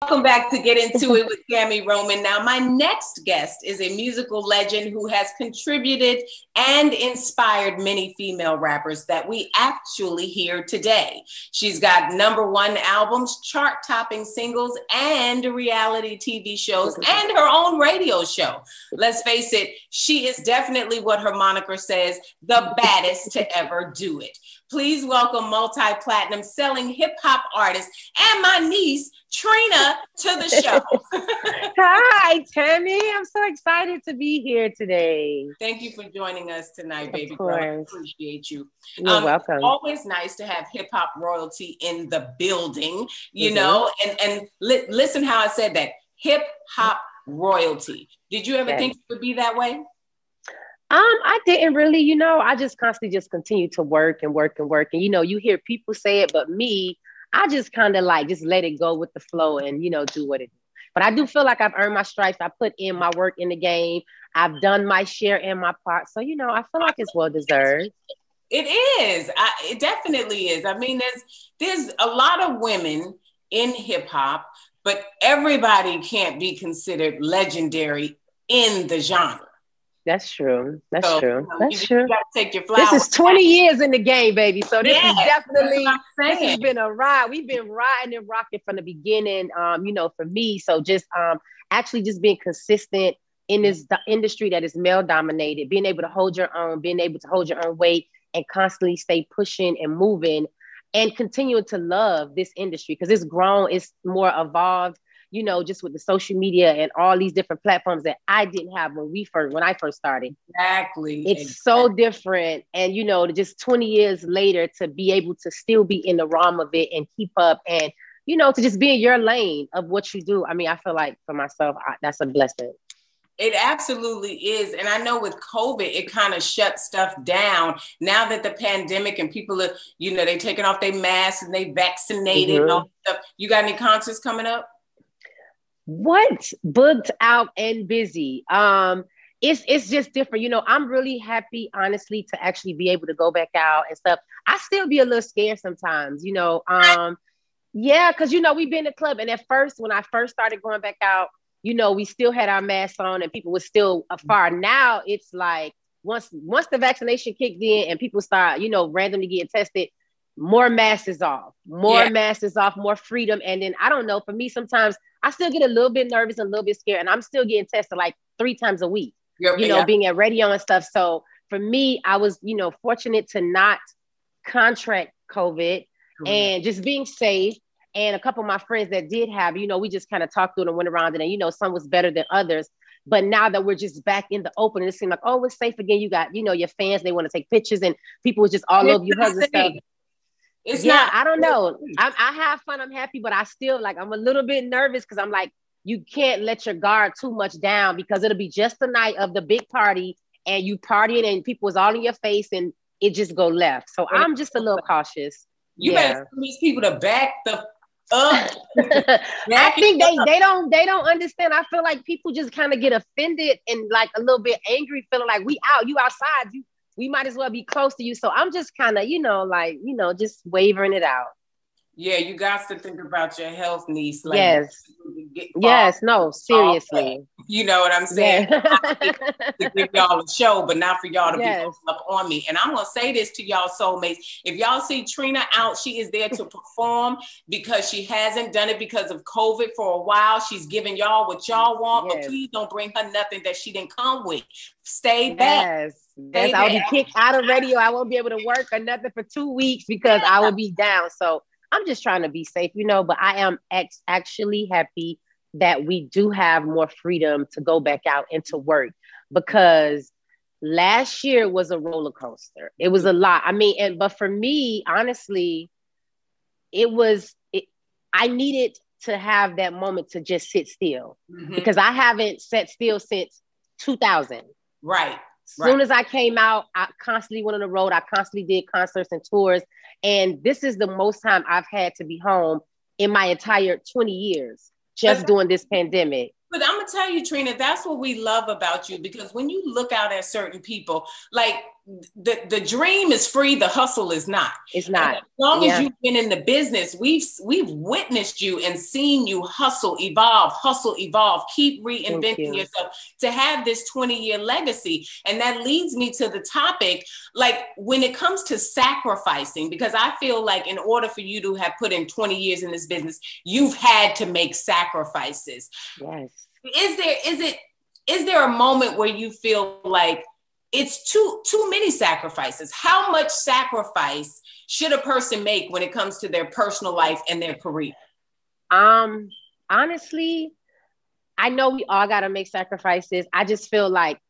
Welcome back to Get Into It with Tami Roman. Now, my next guest is a musical legend who has contributed and inspired many female rappers that we actually hear today. She's got #1 albums, chart-topping singles, and reality TV shows, and her own radio show. Let's face it, she is definitely what her moniker says, the baddest to ever do it. Please welcome multi-platinum selling hip-hop artist and my niece, Trina, to the show. Hi, Tami. I'm so excited to be here today. Thank you for joining us tonight, baby of girl. course. I appreciate you. You're welcome. Always nice to have hip-hop royalty in the building, you know, and listen how I said that, hip-hop royalty. Did you ever think it would be that way? I didn't really, I just constantly just continue to work and work and work. And, you hear people say it, but me, I just kind of like, just let it go with the flow and, do what it is. But I do feel like I've earned my stripes. I put in my work in the game. I've done my share and my part. So, I feel like it's well-deserved. It is. It definitely is. I mean, there's a lot of women in hip hop, but everybody can't be considered legendary in the genre. That's true. That's true. You gotta take your flowers. This is 20 years in the game, baby. So this is definitely, this has been a ride. We've been riding and rocking from the beginning, for me. So just actually just being consistent in this industry that is male dominated, being able to hold your own, being able to hold your own weight and constantly stay pushing and moving and continuing to love this industry because it's grown, it's more evolved. Just with the social media and all these different platforms that I didn't have when I first started. Exactly. It's so different. And, just 20 years later to be able to still be in the realm of it and keep up and, to just be in your lane of what you do. I mean, I feel like for myself, that's a blessing. It absolutely is. And I know with COVID, it kind of shut stuff down. Now that the pandemic and people are, they taking off their masks and they vaccinated and all that stuff. You got any concerts coming up? What? Booked out and busy. It's just different. I'm really happy, honestly, to actually be able to go back out and stuff. I still be a little scared sometimes, because, we've been in the club. And at first, when I first started going back out, we still had our masks on and people were still afar. Now it's like once the vaccination kicked in and people start, randomly getting tested, more masks off, more freedom. And then I don't know, for me, sometimes I still get a little bit nervous and a little bit scared. And I'm still getting tested like 3 times a week, being at radio and stuff. So for me, I was, fortunate to not contract COVID and just being safe. And a couple of my friends that did have, we just kind of talked through it and went around it. And, some was better than others. But now that we're just back in the open, it seemed like, oh, it's safe again. You got, your fans, they want to take pictures and people was just all over you, hugs and stuff. It's not. I don't know. I have fun. I'm happy, but I still I'm a little bit nervous because I'm like, you can't let your guard too much down because it'll be just the night of the big party and you partying and people was all in your face and it just go left. So I'm just a little cautious. You better tell these people to back the up. I think they don't understand. I feel like people just kind of get offended and like a little bit angry, feeling like you outside, we might as well be close to you. So I'm just kind of, just wavering it out. Yeah, you got to think about your health, niece. Like, yes, no, seriously. You know what I'm saying? To give y'all a show, but not for y'all to be up on me. And I'm going to say this to y'all soulmates. If y'all see Trina out, she is there to perform because she hasn't done it because of COVID for a while. She's giving y'all what y'all want, but please don't bring her nothing that she didn't come with. Stay back. Yes, I'll be kicked out of radio. I won't be able to work or nothing for 2 weeks because I will be down. So I'm just trying to be safe, but I am actually happy that we do have more freedom to go back out and to work because last year was a roller coaster. It was a lot. I mean, but for me, honestly, I needed to have that moment to just sit still because I haven't sat still since 2000. Right. Soon as I came out, I constantly went on the road. I constantly did concerts and tours. And this is the most time I've had to be home in my entire 20 years, just during this pandemic. But I'm going to tell you, Trina, that's what we love about you, because when you look out at certain people, like the dream is free, the hustle is not. It's not. And as long as you've been in the business, we've witnessed you and seen you hustle, evolve, keep reinventing yourself to have this 20-year legacy. And that leads me to the topic, like when it comes to sacrificing, because I feel like in order for you to have put in 20 years in this business, you've had to make sacrifices. Yes. Is there a moment where you feel like it's too many sacrifices? How much sacrifice should a person make when it comes to their personal life and their career? Honestly, I know we all got to make sacrifices. I just feel like,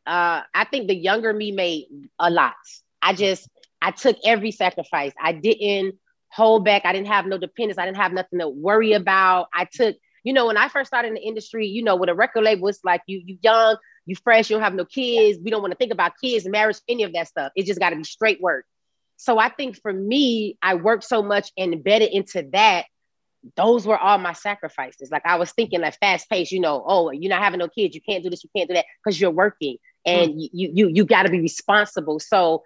I think the younger me made a lot. I took every sacrifice. I didn't hold back. I didn't have no dependence. I didn't have nothing to worry about. I took, when I first started in the industry, with a record label, it's like you young, you fresh, you don't have no kids. We don't want to think about kids, marriage, any of that stuff. It just got to be straight work. So I think for me, I worked so much and embedded into that. Those were all my sacrifices. Like I was thinking like fast paced, oh, you're not having no kids. You can't do this. You can't do that because you're working and you got to be responsible. So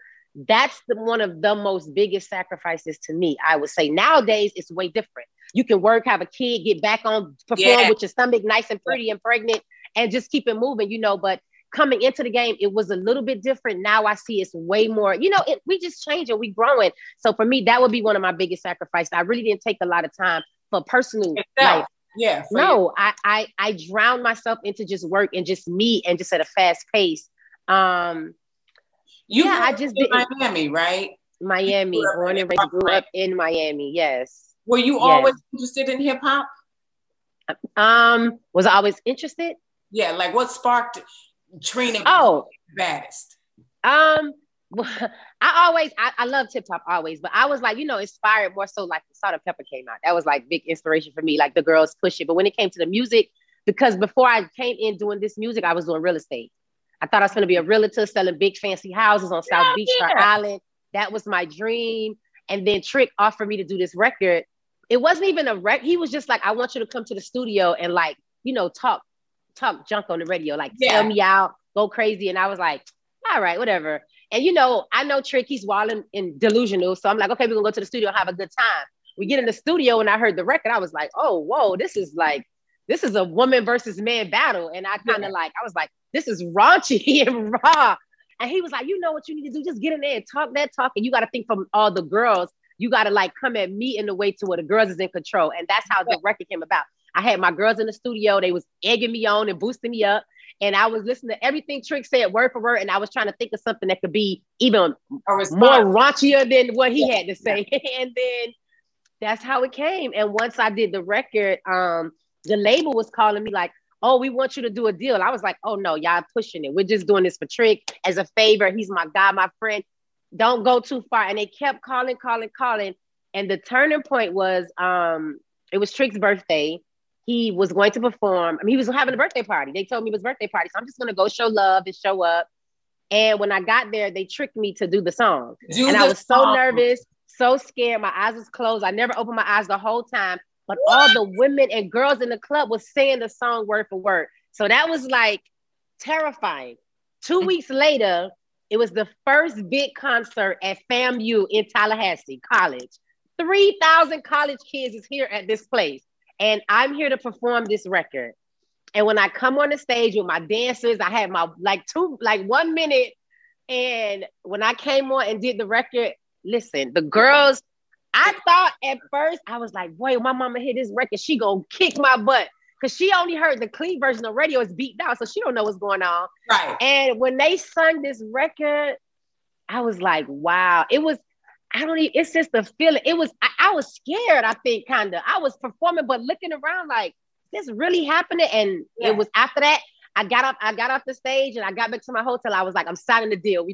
that's one of the most biggest sacrifices to me. I would say nowadays it's way different. You can work, have a kid, get back on, perform with your stomach nice and pretty and pregnant and just keep it moving, but coming into the game, it was a little bit different. Now I see it's way more, we just changing, we growing. So for me, that would be one of my biggest sacrifices. I really didn't take a lot of time for personal life. Yeah. No, I drowned myself into just work and just me and just at a fast pace. I just did Miami, right? Miami, born and raised, grew up in Miami. Yes. Were you always interested in hip hop? Was I always interested? Yeah, like what sparked Trina baddest? I loved hip hop always, but I was like, inspired more so like the Salt and Pepper came out. That was like big inspiration for me, like the girls push it. But when it came to the music, because before I came in doing this music, I was doing real estate. I thought I was going to be a realtor selling big fancy houses on South Beach, Star Island. That was my dream. And then Trick offered me to do this record. It wasn't even a record. He was just like, I want you to come to the studio and like, talk junk on the radio, like tell me out, go crazy. And I was like, all right, whatever. And I know Trick, he's wild and delusional. So I'm like, okay, we're gonna go to the studio and have a good time. We get in the studio and I heard the record. I was like, oh, whoa, this is a woman versus man battle. And I kind of I was like, this is raunchy and raw. And he was like, you know what you need to do? Just get in there and talk that talk. And you got to think from all the girls. You got to come at me in the way to where the girls is in control. And that's how the record came about. I had my girls in the studio. They was egging me on and boosting me up. And I was listening to everything Trick said word for word. And I was trying to think of something that could be even more raunchier than what he had to say. And then that's how it came. And once I did the record, the label was calling me like, oh, we want you to do a deal. I was like, oh no, y'all pushing it. We're just doing this for Trick as a favor. He's my guy, my friend. Don't go too far. And they kept calling. And the turning point was, it was Trick's birthday. He was going to perform. He was having a birthday party. They told me it was a birthday party. So I'm just going to go show love and show up. And when I got there, they tricked me to do the song. I was so nervous, so scared. My eyes was closed. I never opened my eyes the whole time. But all the women and girls in the club was saying the song word for word. So that was terrifying. 2 weeks later, it was the first big concert at FAMU in Tallahassee College. 3,000 college kids is here at this place. And I'm here to perform this record. And when I come on the stage with my dancers, I had my 1 minute. And when I came on and did the record, listen, the girls, I thought at first, I was like, boy, my mama hear this record, she gonna kick my butt. Because she only heard the clean version of radio is beat down, so she don't know what's going on. Right. And when they sung this record, I was like, wow. It's just the feeling. I was scared, I think, kind of. I was performing, but looking around like, this really happening? And it was after that, I got off the stage and I got back to my hotel. I was like, I'm signing the deal.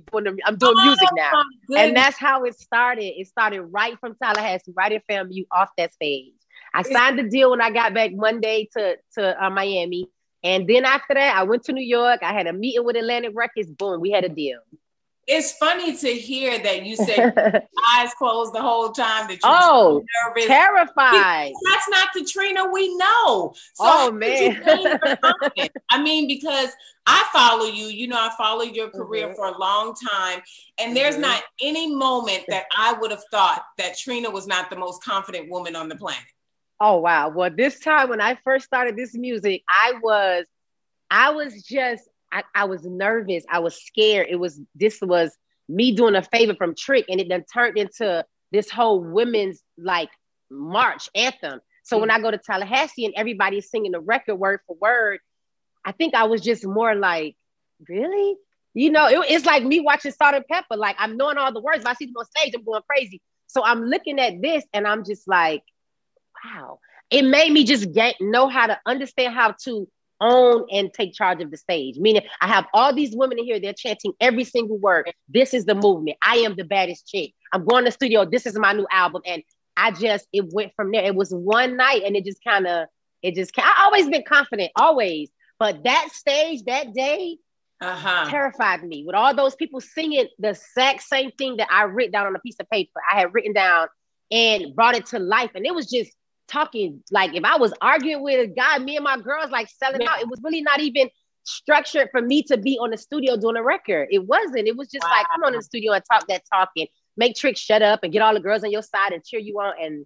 I'm doing music now. And that's how it started. It started right from Tallahassee, right in FAMU, off that stage. I signed the deal when I got back Monday to Miami. And then after that, I went to New York. I had a meeting with Atlantic Records. Boom, we had a deal. It's funny to hear that you said eyes closed the whole time, that you were Oh, so nervous. terrified. That's not the Trina we know. So oh man. I mean, because I follow you, you know, I follow your career for a long time. And there's not any moment that I would have thought that Trina was not the most confident woman on the planet. Oh wow. Well, this time when I first started this music, I was nervous. I was scared. This was me doing a favor from Trick, and it then turned into this whole women's like march anthem. So when I go to Tallahassee and everybody's singing the record word for word, I think I was just more like, really? You know, it's like me watching Salt and Pepper. Like, I'm knowing all the words, but I see them on stage, I'm going crazy. So I'm looking at this and I'm just like, wow. It made me just know how to understand how to own and take charge of the stage. Meaning I have all these women in here, they're chanting every single word. This is the movement. I am the baddest chick. I'm going to the studio. This is my new album. And it went from there. It was one night and I always been confident, always. But that stage, that day, terrified me with all those people singing the exact same thing that I written down on a piece of paper. I had written down and brought it to life. And it was just talking like if I was arguing with a guy, me and my girls like selling out. It was really not even structured for me to be on the studio doing a record. It wasn't. It was just like, come on in the studio and talk that talk and make Trick shut up and get all the girls on your side and cheer you on. And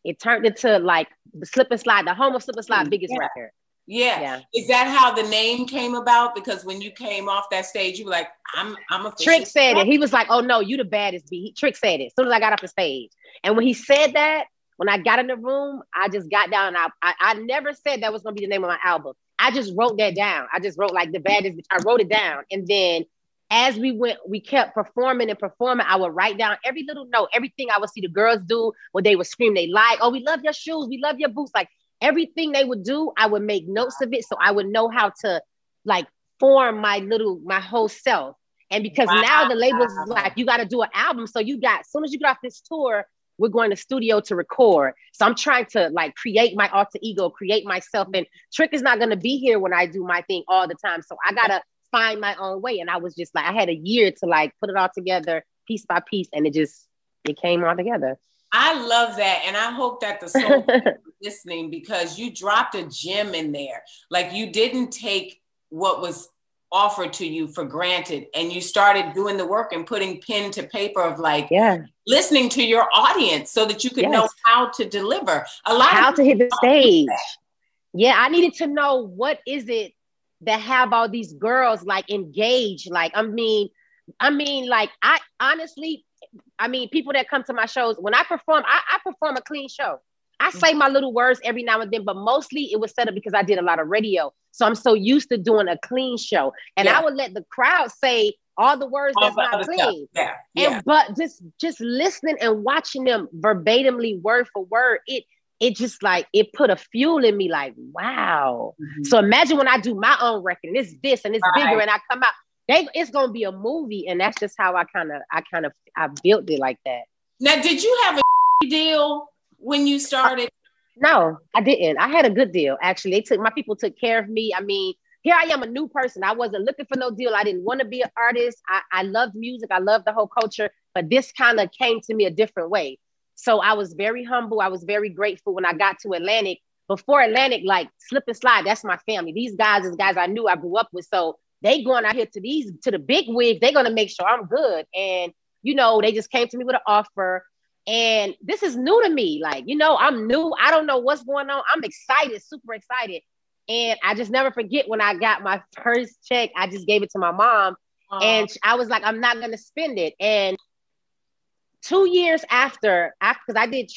it turned into like the Slip and Slide, the home of Slip and Slide biggest record. Yeah. Is that how the name came about? Because when you came off that stage, you were like, I'm a Trick said it. He was like, oh no, you the baddest B. Trick said it as soon as I got off the stage. And when he said that, when I got in the room, I just got down. I never said that was going to be the name of my album. I just wrote that down. I just wrote like the baddest bitch. I wrote it down. And then as we kept performing and performing, I would write down every little note, everything I would see the girls do, what they would scream they like. Oh, we love your shoes. We love your boots. Like everything they would do, I would make notes of it. So I would know how to like form my whole self. And because now the label's like, you got to do an album. So as soon as you get off this tour, we're going to studio to record. So I'm trying to like create my alter ego, create myself. And Trick is not going to be here when I do my thing all the time. So I got to find my own way. And I was just like, I had a year to like put it all together piece by piece. And it came all together. I love that. And I hope that the soul people are listening, because you dropped a gem in there. Like you didn't take what was offered to you for granted, and you started doing the work and putting pen to paper of like listening to your audience so that you could know how to deliver how to hit the stage. Yeah, I needed to know what is it that have all these girls like engaged. Like I mean like I honestly, people that come to my shows, when I perform, I perform a clean show. I say my little words every now and then, but mostly it was set up because I did a lot of radio. So I'm so used to doing a clean show. And I would let the crowd say all the words that's not clean. But just listening and watching them verbatimly, word for word, it just like, it put a fuel in me like, wow. So imagine when I do my own record and it's this and it's bigger and I come out, it's going to be a movie. And that's just how I built it like that. Now, did you have a deal when you started? No, I didn't. I had a good deal. Actually, my people took care of me. I mean, here I am, a new person. I wasn't looking for no deal. I didn't want to be an artist. I loved music. I loved the whole culture, but this kind of came to me a different way. So I was very humble. I was very grateful when I got to Atlantic. Before Atlantic, like Slip and Slide, that's my family. These guys is guys I knew, I grew up with. So they going out here to the big wigs. They're going to make sure I'm good. And, they just came to me with an offer. And this is new to me. Like, I'm new. I don't know what's going on. I'm excited, super excited. And I just never forget when I got my first check, I just gave it to my mom. And I was like, I'm not going to spend it. And 2 years after, because I did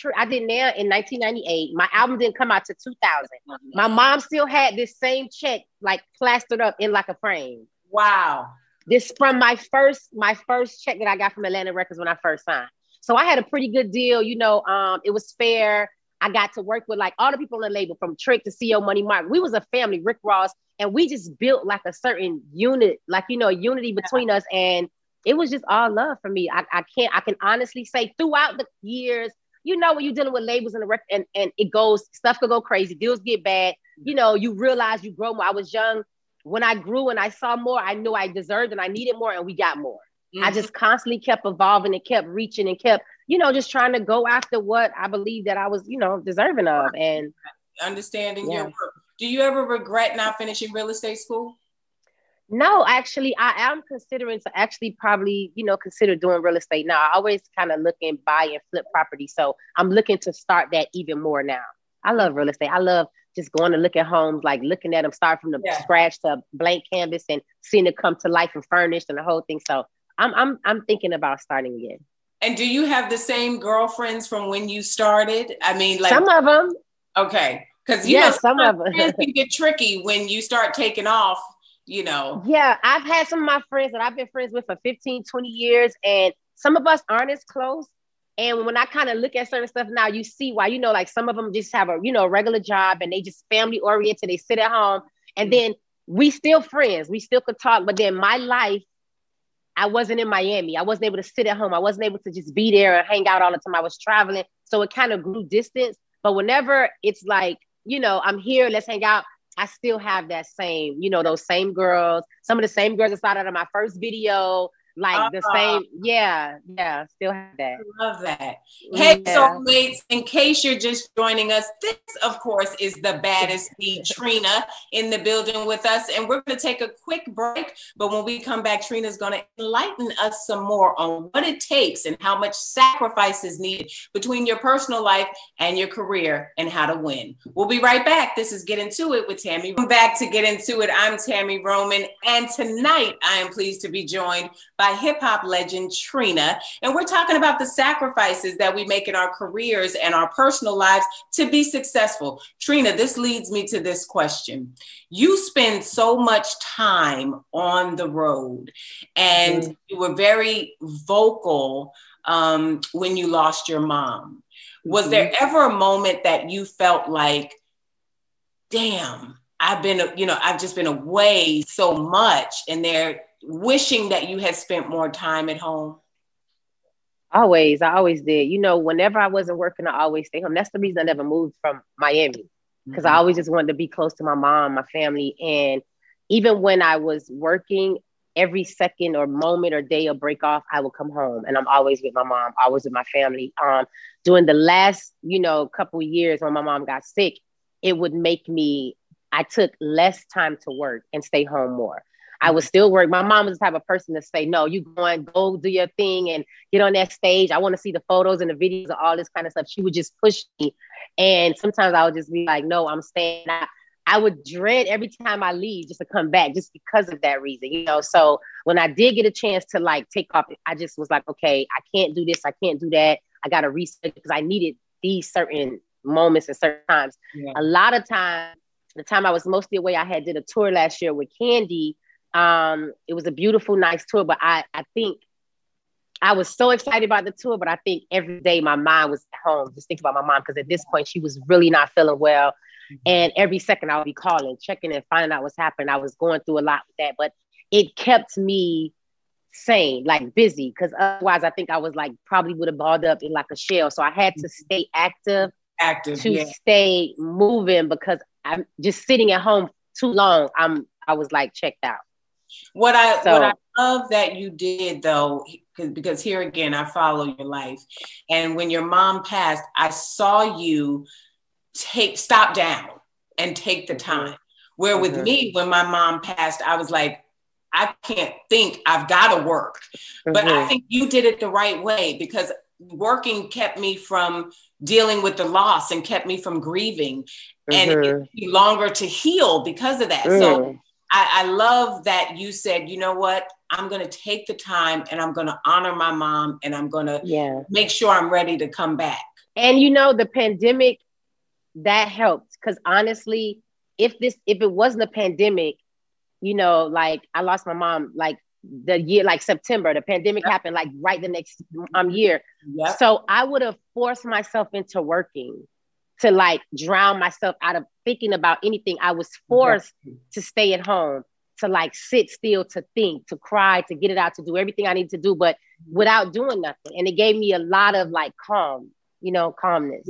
Nair in 1998. My album didn't come out to 2000. My mom still had this same check, like plastered up in like a frame. Wow. This from my first check that I got from Atlantic Records when I first signed. So I had a pretty good deal. It was fair. I got to work with like all the people on the label, from Trick to CO Money Mark. We was a family, Rick Ross, and we just built like a certain unit, like, unity between us. And it was just all love for me. I can honestly say throughout the years, when you're dealing with labels and the record and it goes, stuff could go crazy, deals get bad. You realize you grow more. I was young. When I grew and I saw more, I knew I deserved and I needed more, and we got more. I just constantly kept evolving and kept reaching and kept, just trying to go after what I believe that I was, deserving of. And understanding your work. Do you ever regret not finishing real estate school? No, actually, I am considering to actually probably, consider doing real estate now. I always kind of look and buy and flip property. So I'm looking to start that even more now. I love real estate. I love just going to look at homes, like looking at them, start from the scratch to blank canvas and seeing it come to life and furnished and the whole thing. So I'm thinking about starting again. And do you have the same girlfriends from when you started? I mean, like some of them. Okay. Because some of them can get tricky when you start taking off. Yeah, I've had some of my friends that I've been friends with for 15, 20 years, and some of us aren't as close. And when I kind of look at certain stuff now, you see why, like some of them just have a regular job and they just family oriented. They sit at home and then we still friends. We still could talk. But then my life, I wasn't in Miami. I wasn't able to sit at home. I wasn't able to just be there and hang out all the time. I was traveling. So it kind of grew distance. But whenever it's like, I'm here, let's hang out. I still have that same, those same girls, some of the same girls that started on my first video, like the same. Yeah, still have that. I love that. Hey, soulmates, in case you're just joining us, this, of course, is the baddest bee, Trina, in the building with us. And we're going to take a quick break. But when we come back, Trina's going to enlighten us some more on what it takes and how much sacrifice is needed between your personal life and your career and how to win. We'll be right back. This is Get Into It with Tami. Welcome back to Get Into It. I'm Tami Roman. And tonight, I am pleased to be joined by hip hop legend Trina. And we're talking about the sacrifices that we make in our careers and our personal lives to be successful. Trina, this leads me to this question. You spend so much time on the road and you were very vocal when you lost your mom. Was there ever a moment that you felt like, damn, I've just been away so much and they're wishing that you had spent more time at home? Always. I always did. Whenever I wasn't working, I always stay home. That's the reason I never moved from Miami, because I always just wanted to be close to my mom, my family. And even when I was working, every second or moment or day or break off, I would come home and I'm always with my mom, always with my family. During the last, couple of years when my mom got sick, it would make I took less time to work and stay home more. I would still work. My mom was the type of person to say, no, go do your thing and get on that stage. I want to see the photos and the videos and all this kind of stuff. She would just push me. And sometimes I would just be like, no, I'm staying. I would dread every time I leave just to come back just because of that reason, So when I did get a chance to take off, I just was like, okay, I can't do this. I can't do that. I got to reset because I needed these certain moments and certain times. Yeah. A lot of times, the time I was mostly away, I did a tour last year with Candy. It was a beautiful, nice tour, but I think I was so excited about the tour, but I think every day my mind was at home, just thinking about my mom, because at this point she was really not feeling well. And every second I would be calling, checking and finding out what's happening. I was going through a lot with that, but it kept me sane, busy, because otherwise I think I was probably would have balled up in a shell. So I had to stay active to stay moving, because I'm just sitting at home too long. I was checked out. What I love that you did, though, because here again, I follow your life. And when your mom passed, I saw you stop down and take the time. Where with me, when my mom passed, I was like, I can't think, I've got to work. But I think you did it the right way, because working kept me from dealing with the loss and kept me from grieving. And it took me longer to heal because of that. So I love that you said, you know what, I'm going to take the time and I'm going to honor my mom and I'm going to make sure I'm ready to come back. And the pandemic, that helped, because honestly, if it wasn't a pandemic, I lost my mom the year, September, the pandemic happened right the next year. Yep. So I would have forced myself into working to drown myself out of thinking about anything. I was forced to stay at home, to sit still, to think, to cry, to get it out, to do everything I need to do, but without doing nothing. And it gave me a lot of calm, calmness.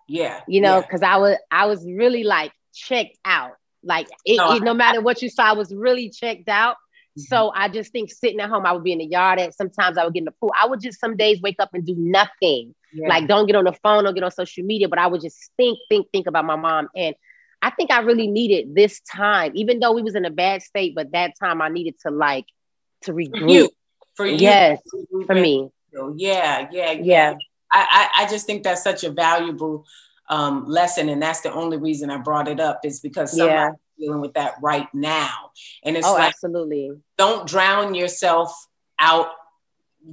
Yeah. Because I was really checked out. No matter what you saw, I was really checked out. So I just think sitting at home, I would be in the yard. Sometimes I would get in the pool. I would just some days wake up and do nothing. Like don't get on the phone, don't get on social media, but I would just think about my mom. And I think I really needed this time, even though we was in a bad state, but that time I needed to regroup. For you. Yes, for me. Yeah. I just think that's such a valuable lesson. And that's the only reason I brought it up is because somebody's dealing with that right now. And it's absolutely. Don't drown yourself out.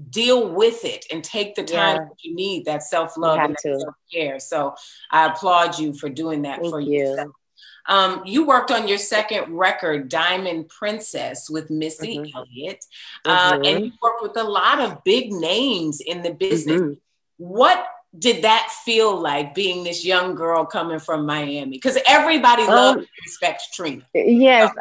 Deal with it and take the time that you need, that self-love and that self-care. So I applaud you for doing that. Thank you. Yourself. You worked on your second record, Diamond Princess, with Missy Elliott. And you worked with a lot of big names in the business. What did that feel like, being this young girl coming from Miami? Because everybody loves and respects Trina. Yes.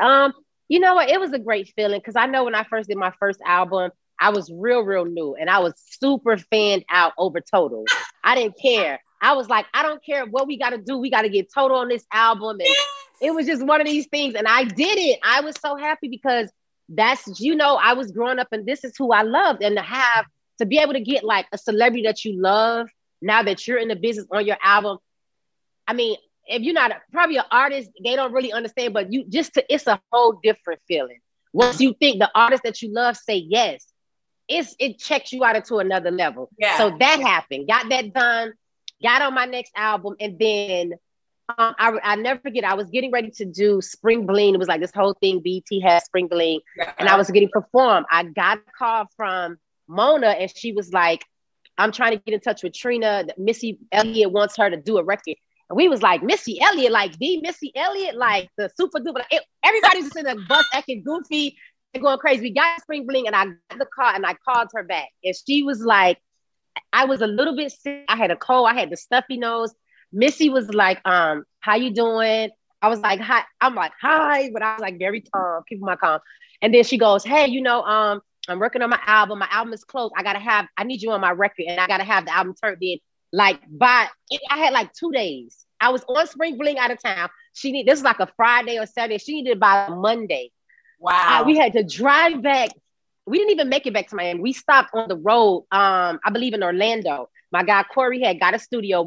You know what? It was a great feeling because I know when I first did my first album, I was real new and I was super fanned out over Total. I didn't care. I was like, I don't care what we got to do. We got to get Total on this album. And it was just one of these things. And I did it. I was so happy because that's, I was growing up and this is who I loved. And to be able to get like a celebrity that you love now that you're in the business on your album. I mean, if you're not probably an artist, they don't really understand, but it's a whole different feeling. Once you think the artist that you love say yes, it checks you out into another level. Yeah. So that happened, got that done, got on my next album. And then I never forget, I was getting ready to do Spring Bling. It was like this whole thing, BT had Spring Bling. And I was getting performed. I got a call from Mona and she was like, I'm trying to get in touch with Trina. Missy Elliott wants her to do a record. And we was like, Missy Elliott, like the Missy Elliott, like the super duper. Everybody's just in the bus acting goofy and going crazy. We got Spring Bling and I got the call and I called her back. And she was like, I was a little bit sick. I had a cold. I had the stuffy nose. Missy was like, how you doing? I was like, hi. I'm like, hi. But I was like very calm, keeping my calm. And then she goes, hey, I'm working on my album. My album is close. I need you on my record and I got to have the album turned in. Like I had like 2 days. I was on Spring Bling out of town. This is like a Friday or Saturday. She needed it by Monday. Wow. We had to drive back. We didn't even make it back to Miami. We stopped on the road, I believe in Orlando. My guy Corey had got a studio.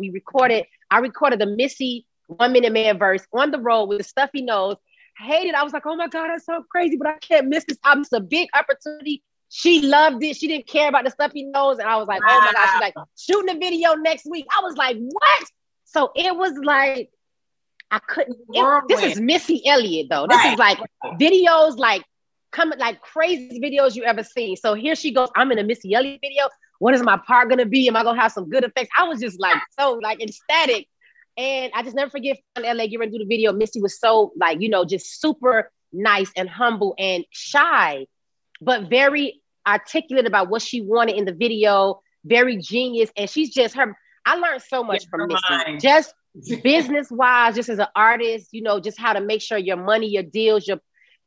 I recorded the Missy 1 Minute Man verse on the road with a stuffy nose. I hated it. I was like, oh my God, that's so crazy, but I can't miss this album. It's a big opportunity. She loved it. She didn't care about the stuffy nose. And I was like, oh my God. She's like, shooting a video next week. I was like, what? So it was like, I couldn't. This is Missy Elliott, though. This is like videos, like coming, like crazy videos you ever seen. So here she goes. I'm in a Missy Elliott video. What is my part gonna be? Am I gonna have some good effects? I was just like so like ecstatic. And I just never forget in LA, getting ready to do the video. Missy was so like, just super nice and humble and shy, but very articulate about what she wanted in the video. Very genius. And she's just I learned so much from Missy. Just business-wise, just as an artist, just how to make sure your money, your deals,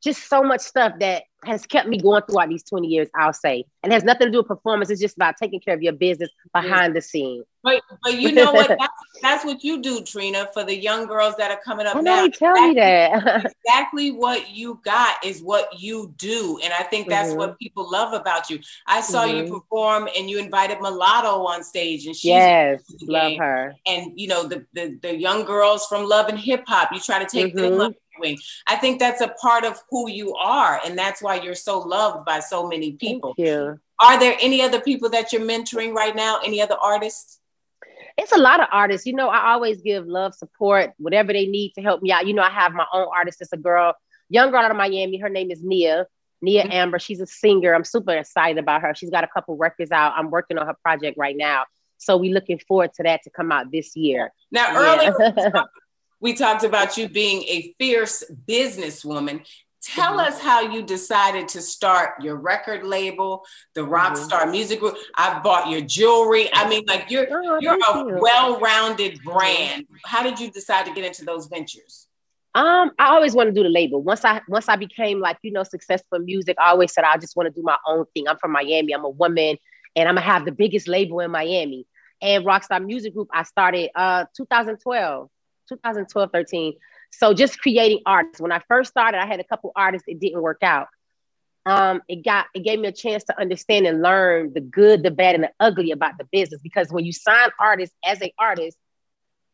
just so much stuff that has kept me going throughout these 20 years, I'll say. And it has nothing to do with performance. It's just about taking care of your business behind the scene. But you know what? That's what you do, Trina, for the young girls that are coming up now. Tell me that. Exactly what you got is what you do. And I think that's what people love about you. I saw you perform and you invited Mulatto on stage. And she's love her. And, the young girls from Love and Hip Hop, you try to take them up. I think that's a part of who you are. And that's why you're so loved by so many people. Thank you. Are there any other people that you're mentoring right now? Any other artists? It's a lot of artists. I always give love, support, whatever they need to help me out. I have my own artist. It's a young girl out of Miami. Her name is Nia Amber. She's a singer. I'm super excited about her. She's got a couple records out. I'm working on her project right now. So we're looking forward to that to come out this year. Now, earlier we talked about you being a fierce businesswoman. Tell us how you decided to start your record label, the Rockstar Music Group. I've bought your jewelry. I mean, like you're a well-rounded brand. How did you decide to get into those ventures? I always want to do the label. Once I became like, successful in music, I always said I just want to do my own thing. I'm from Miami. I'm a woman and I'm gonna have the biggest label in Miami. And Rockstar Music Group, I started 2012, 13. So just creating artists. When I first started, I had a couple artists. It didn't work out. it gave me a chance to understand and learn the good, the bad, and the ugly about the business. Because when you sign artists as an artist,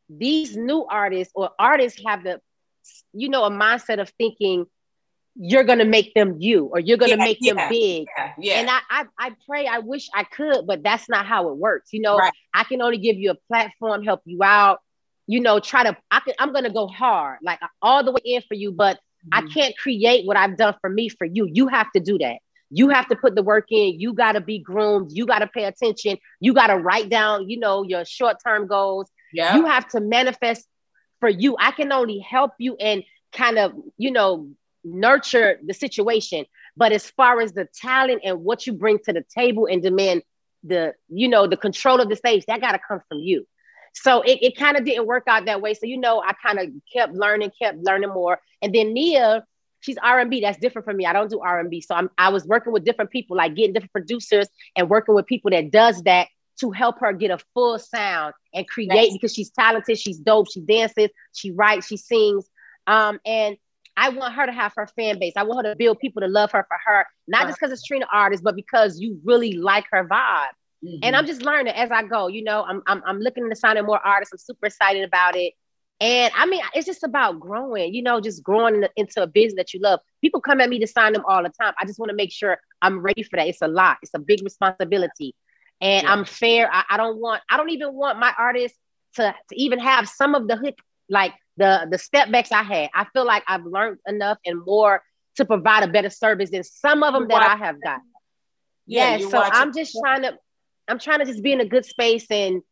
these new artists or artists have the, a mindset of thinking you're going to make them you, or you're going to make them big. And I pray, I wish I could, but that's not how it works. Right. I can only give you a platform, help you out, I'm going to go hard, like all the way in for you, but I can't create what I've done for me for you. You have to do that. You have to put the work in. You got to be groomed. You got to pay attention. You got to write down, your short-term goals. Yep. You have to manifest for you. I can only help you and kind of, nurture the situation. But as far as the talent and what you bring to the table and demand the control of the stage, that got to come from you. So it kind of didn't work out that way. So, I kind of kept learning more. And then Nia, she's R&B. That's different from me. I don't do R&B. So I was working with different people, like getting different producers and working with people that does that to help her get a full sound and create, because she's talented, she's dope, she dances, she writes, she sings. And I want her to have her fan base. I want her to build people to love her for her, not just because it's Trina artist, but because you really like her vibe. Mm-hmm. And I'm just learning as I go. I'm looking into signing more artists. I'm super excited about it. And I mean, it's just about growing, just growing into a business that you love. People come at me to sign them all the time. I just want to make sure I'm ready for that. It's a lot. It's a big responsibility. And I'm fair. I don't even want my artists to even have some of the hook, like the step backs I had. I feel like I've learned enough and more to provide a better service than some of them that I have got. So I'm trying to just be in a good space and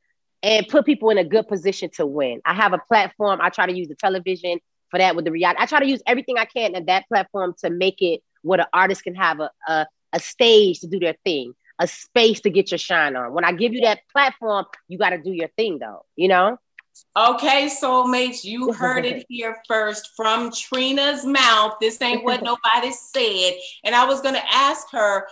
put people in a good position to win. I have a platform. I try to use the television for that with the reality. I try to use everything I can at that platform to make it where the artist can have a stage to do their thing, a space to get your shine on. When I give you that platform, you got to do your thing though, Okay, soulmates, you heard it here first from Trina's mouth. This ain't what nobody said. And I was going to ask her,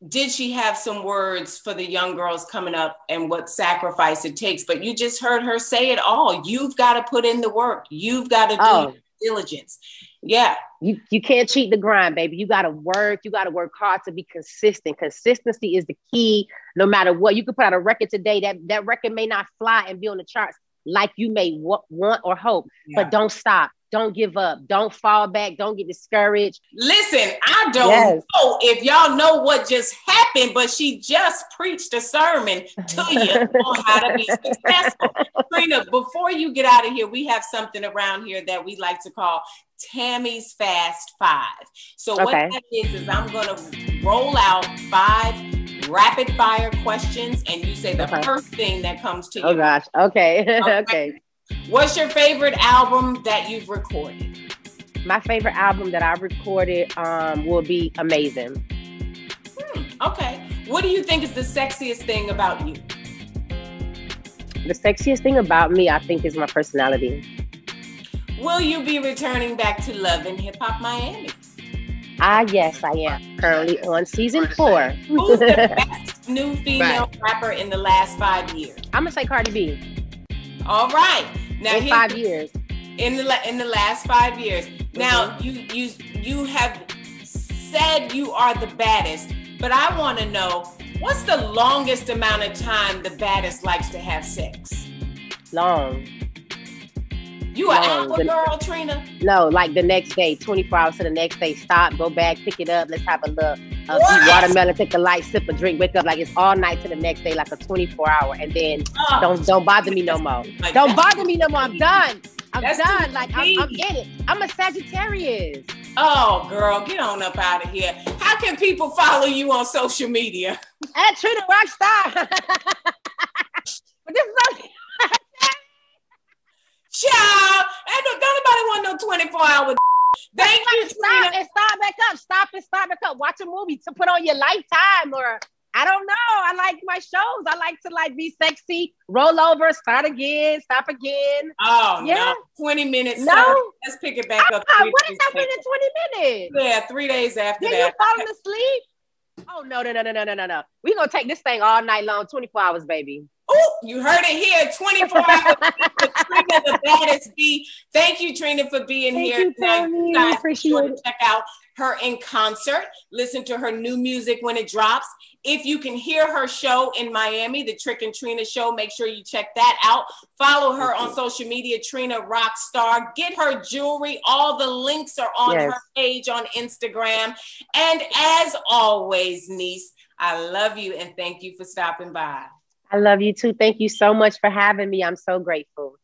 did she have some words for the young girls coming up and what sacrifice it takes? But you just heard her say it all. You've got to put in the work. You've got to do diligence. Yeah. You can't cheat the grind, baby. You got to work. You got to work hard to be consistent. Consistency is the key. No matter what, you could put out a record today. That record may not fly and be on the charts like you may want or hope, but don't stop. Don't give up. Don't fall back. Don't get discouraged. Listen, I don't know if y'all know what just happened, but she just preached a sermon to you on how to be successful. Trina, before you get out of here, we have something around here that we like to call Tami's Fast Five. So what that is I'm going to roll out 5 rapid fire questions, and you say the first thing that comes to you. Oh gosh. Okay. Okay. What's your favorite album that you've recorded? My favorite album that I recorded will be Amazing. Okay. What do you think is the sexiest thing about you? The sexiest thing about me, I think, is my personality. Will you be returning back to Love and Hip Hop Miami? Yes, I am. Currently on season 4. Who's the best new female rapper in the last 5 years? I'm gonna say Cardi B. All right. Now in 5 years. In the last 5 years. Now you have said you are the baddest, but I want to know, what's the longest amount of time the baddest likes to have sex? Long. You an alpha girl, Trina? No, like the next day, 24 hours to the next day. Stop, go back, pick it up. Let's have a little eat watermelon, take a light sip, a drink, wake up. Like it's all night to the next day, like a 24 hour. And then don't bother me no more. Don't bother me no more. I'm done. I'm done. Like I'm in it. I'm a Sagittarius. Oh, girl, get on up out of here. How can people follow you on social media? At Trina Rockstar. But this is Child, don't nobody want no 24-hour. Thank you, Trina. Stop and start back up. Stop and start back up. Watch a movie to put on your Lifetime, or I don't know. I like my shows. I like to be sexy, roll over, start again, stop again. Oh no, 20 minutes. No, let's pick it back up. What does that mean in 20 minutes? Yeah, 3 days after that. You falling asleep? Oh no. We're gonna take this thing all night long, 24 hours, baby. Oh, you heard it here. 24 hours. Trina, the baddest B. Thank you, Trina, for being here. Thank you, Tami. I appreciate it. Check out her in concert, listen to her new music when it drops. If you can hear her show in Miami, the Trick and Trina show, make sure you check that out. Follow her on social media, Trina Rockstar. Get her jewelry. All the links are on her page on Instagram. And as always, niece, I love you and thank you for stopping by. I love you too. Thank you so much for having me. I'm so grateful.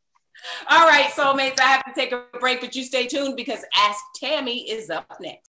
All right, soulmates, I have to take a break, but you stay tuned because Ask Tami is up next.